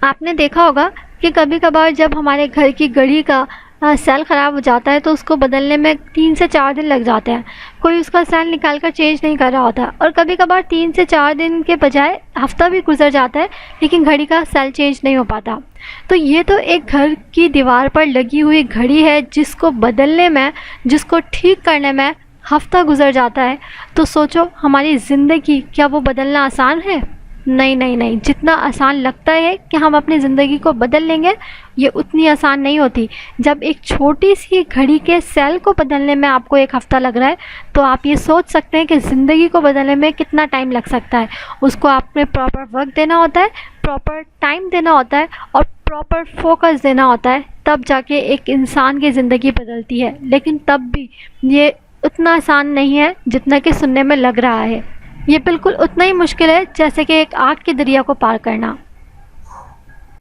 आपने देखा होगा कि कभी कभार जब हमारे घर की घड़ी का सेल ख़राब हो जाता है तो उसको बदलने में 3 से 4 दिन लग जाते हैं। कोई उसका सेल निकाल कर चेंज नहीं कर रहा होता और कभी कभार 3 से 4 दिन के बजाय हफ्ता भी गुजर जाता है लेकिन घड़ी का सेल चेंज नहीं हो पाता। तो ये तो एक घर की दीवार पर लगी हुई घड़ी है जिसको बदलने में, जिसको ठीक करने में हफ्ता गुजर जाता है। तो सोचो हमारी ज़िंदगी, क्या वो बदलना आसान है? नहीं नहीं नहीं, जितना आसान लगता है कि हम अपनी ज़िंदगी को बदल लेंगे, ये उतनी आसान नहीं होती। जब एक छोटी सी घड़ी के सेल को बदलने में आपको 1 हफ़्ता लग रहा है तो आप ये सोच सकते हैं कि ज़िंदगी को बदलने में कितना टाइम लग सकता है। उसको आपने प्रॉपर वक्त देना होता है, प्रॉपर टाइम देना होता है और प्रॉपर फोकस देना होता है, तब जाके एक इंसान की ज़िंदगी बदलती है। लेकिन तब भी ये उतना आसान नहीं है जितना कि सुनने में लग रहा है। ये बिल्कुल उतना ही मुश्किल है जैसे कि एक आग के दरिया को पार करना।